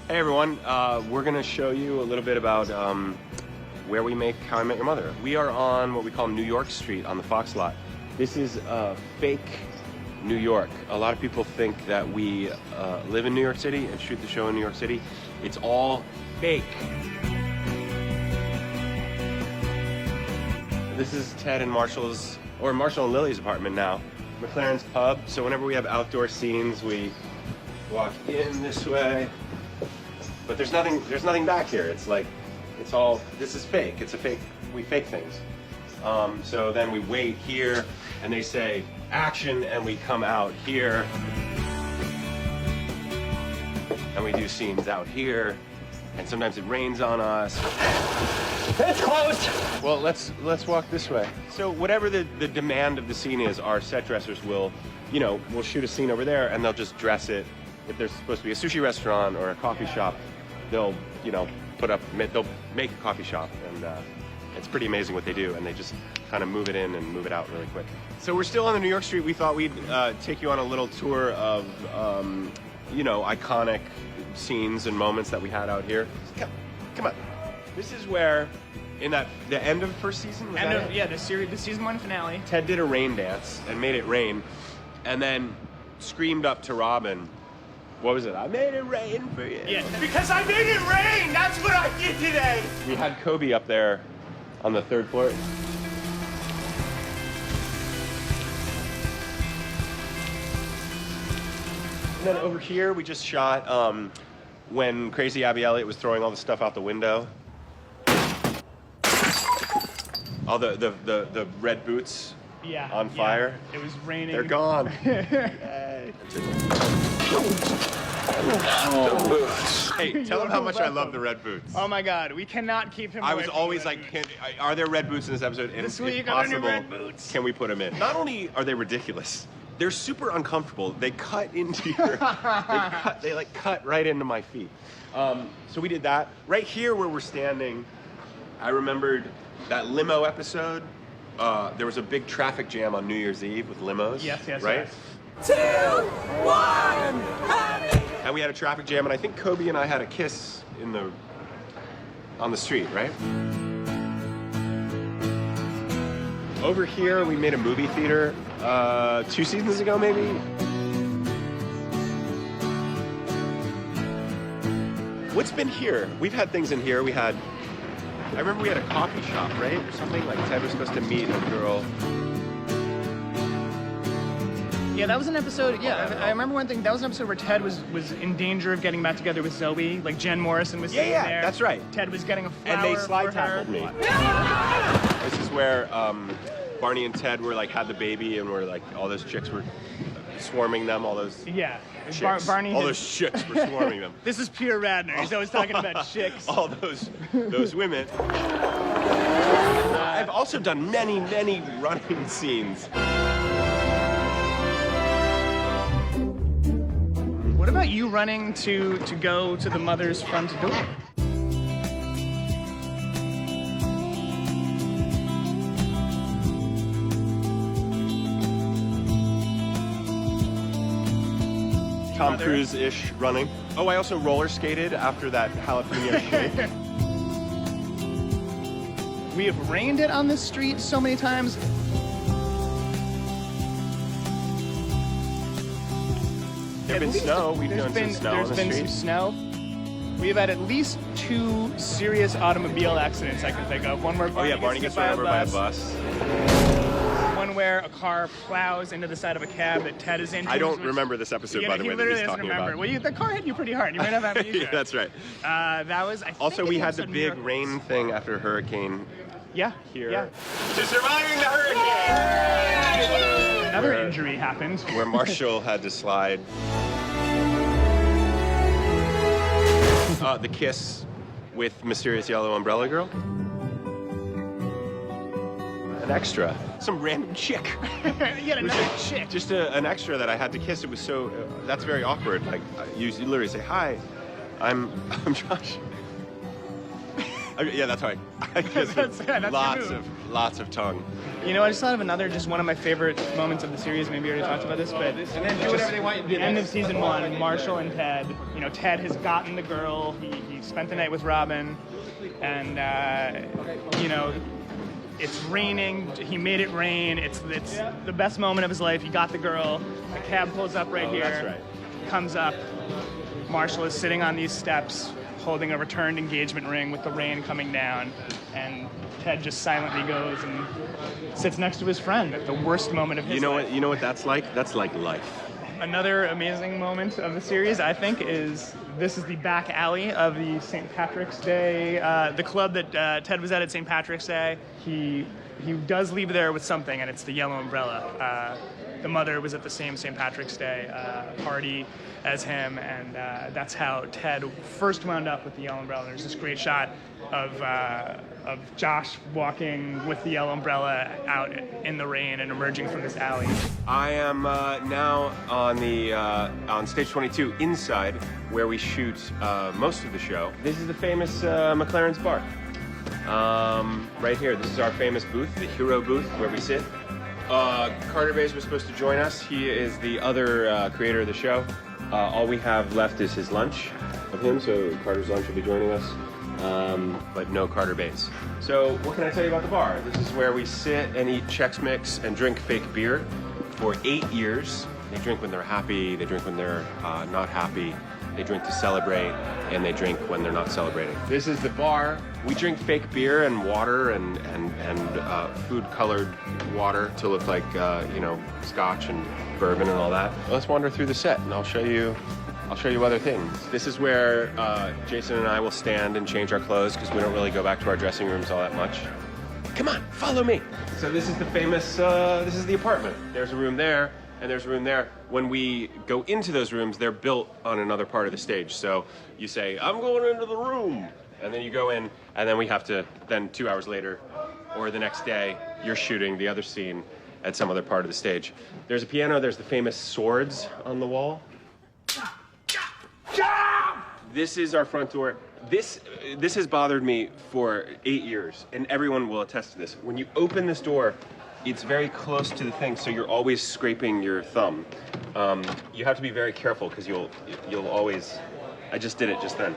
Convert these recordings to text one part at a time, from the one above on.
Hey everyone, we're gonna show you a little bit about where we make How I Met Your Mother. We are on what we call New York Street on the Fox lot. This is fake New York. A lot of people think that we live in New York City and shoot the show in New York City. It's all fake. This is Ted and Marshall's, or Marshall and Lily's apartment now. McLaren's Pub. So whenever we have outdoor scenes, we walk in this way. But there's nothing back here. It's like, this is fake. It's a fake, we fake things. So then we wait here and they say action and we come out here. And we do scenes out here. And sometimes it rains on us. It's closed! Well, let's walk this way. So whatever the demand of the scene is, our set dressers will, we'll shoot a scene over there and they'll just dress it. If there's supposed to be a sushi restaurant or a coffee shop, they'll, they'll make a coffee shop, and it's pretty amazing what they do, and they just kind of move it in and move it out really quick. So we're still on the New York Street. We thought we'd take you on a little tour of, iconic scenes and moments that we had out here. Come on. This is where, in the end of the first season, the season 1 finale. Ted did a rain dance and made it rain, and then screamed up to Robin, what was it? I made it rain for you. Yeah, because I made it rain! That's what I did today! We had Kobe up there on the 3rd floor. And then over here, we just shot when Crazy Abby Elliott was throwing all the stuff out the window. All the red boots on fire. Yeah. It was raining. They're gone. Yay. Hey, tell him how much I love the red boots. Oh my God, we cannot keep him. I was always like, are there red boots in this episode? And this week, if possible, red boots. Can we put them in? Not only are they ridiculous, they're super uncomfortable. They cut into your, they cut right into my feet. So we did that. Right here where we're standing, I remembered that limo episode. There was a big traffic jam on New Year's Eve with limos. Yes, right? Yes. 2, 1, happy! And we had a traffic jam, and I think Kobe and I had a kiss on the street, right? Over here, we made a movie theater 2 seasons ago, maybe. What's been here? We've had things in here. I remember we had a coffee shop, right? Or something, like Ted was supposed to meet a girl. Yeah, that was an episode. Yeah, I remember one thing. That was an episode where Ted was in danger of getting back together with Zoe. Like Jen Morrison was sitting there. Yeah, that's right. Ted was getting a flower And they slide for her. tackled me. This is where Barney and Ted were had the baby, and were all those chicks were swarming them. All those chicks. Barney. All those chicks were swarming them. This is Peter Radnor. He's always talking about chicks. All those women. I've also done many running scenes. What about you running to go to the mother's front door? Tom Cruise-ish running. Oh, I also roller skated after that jalapeno shake. We have rained it on this street so many times. There's been snow. We've done some snow on the street. There's been some snow. We've had at least 2 serious automobile accidents I can think of. One where Barney gets run over by a bus. One where a car plows into the side of a cab that Ted is in. I don't remember this episode, by the way, he literally that he's doesn't talking remember. about. Well, the car hit you pretty hard. You might have amnesia. Yeah, that's right. That was, I think, also, we had the episode big Miracles. rain thing after Hurricane. Yeah. Here. Yeah. To surviving the hurricane! Another injury happened. Where Marshall had to slide. The kiss with Mysterious Yellow Umbrella Girl. An extra. Some random chick. Yet another chick. Just an extra that I had to kiss. It was so, that's very awkward. You literally say, hi, I'm Josh. Yeah, that's right. I just, That's your move. lots of tongue. You know, I just thought of another, just one of my favorite moments of the series. Maybe we already talked about this, but And then do whatever they want you to do. end of season 1, Marshall and Ted. You know, Ted has gotten the girl. He spent the night with Robin, and you know, it's raining. He made it rain. It's the best moment of his life. He got the girl. The cab pulls up right here. That's right. Comes up. Marshall is sitting on these steps, holding a returned engagement ring with the rain coming down, and Ted just silently goes and sits next to his friend at the worst moment of his life. You know what that's like? That's like life. Another amazing moment of the series, I think, is this is the back alley of the St. Patrick's Day, the club that Ted was at St. Patrick's Day. He does leave there with something, and it's the yellow umbrella. The mother was at the same St. Patrick's Day party as him, and that's how Ted first wound up with the yellow umbrella. There's this great shot of Josh walking with the yellow umbrella out in the rain and emerging from this alley. I am now on stage 22 inside, where we shoot most of the show. This is the famous McLaren's bar. Right here, this is our famous booth, the hero booth, where we sit. Carter Bays was supposed to join us. He is the other creator of the show. All we have left is his lunch of him, so Carter's lunch will be joining us, but no Carter Bays. So what can I tell you about the bar? This is where we sit and eat Chex Mix and drink fake beer for 8 years. They drink when they're happy, they drink when they're not happy, they drink to celebrate, and they drink when they're not celebrating. This is the bar. We drink fake beer and water and food-colored water to look like, you know, scotch and bourbon and all that. Let's wander through the set, and I'll show you other things. This is where Jason and I will stand and change our clothes, because we don't really go back to our dressing rooms all that much. Come on, follow me. So this is the famous, this is the apartment. There's a room there, and there's a room there. When we go into those rooms, they're built on another part of the stage. So you say, I'm going into the room. And then you go in, and then we have to, then 2 hours later, or the next day, you're shooting the other scene at some other part of the stage. There's a piano, there's the famous swords on the wall. This is our front door. This has bothered me for 8 years, and everyone will attest to this. When you open this door, it's very close to the thing, so you're always scraping your thumb. You have to be very careful, because you'll always, I just did it just then.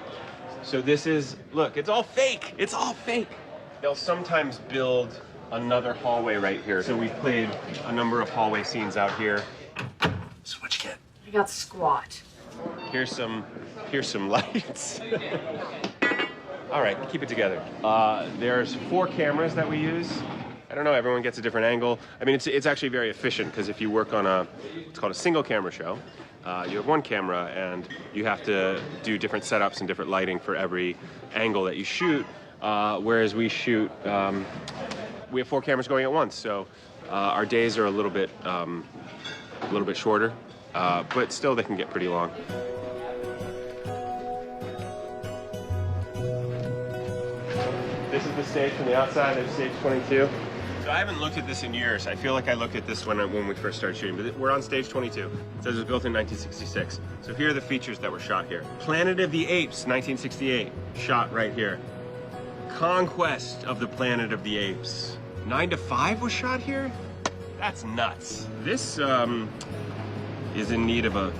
So this is, look, it's all fake. It's all fake. They'll sometimes build another hallway right here. So we've played a number of hallway scenes out here. So what you get? I got squat. Here's some lights. All right, keep it together. There's 4 cameras that we use. I don't know, everyone gets a different angle. I mean, it's actually very efficient, because if you work on it's called a single camera show, you have 1 camera, and you have to do different setups and different lighting for every angle that you shoot. Whereas we shoot, we have 4 cameras going at once, so our days are a little bit shorter, but still they can get pretty long. This is the stage from the outside. There's stage 22. So I haven't looked at this in years. I feel like I looked at this when we first started shooting, but we're on stage 22. It says it was built in 1966. So here are the features that were shot here. Planet of the Apes, 1968, shot right here. Conquest of the Planet of the Apes, 9 to 5 was shot here? That's nuts. This is in need of a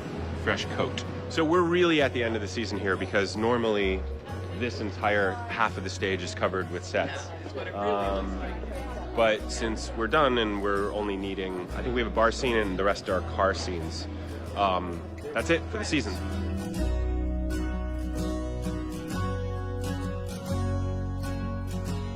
fresh coat. So we're really at the end of the season here, because normally this entire half of the stage is covered with sets. But since we're done and we're only needing, I think we have a bar scene and the rest are car scenes. That's it for the season.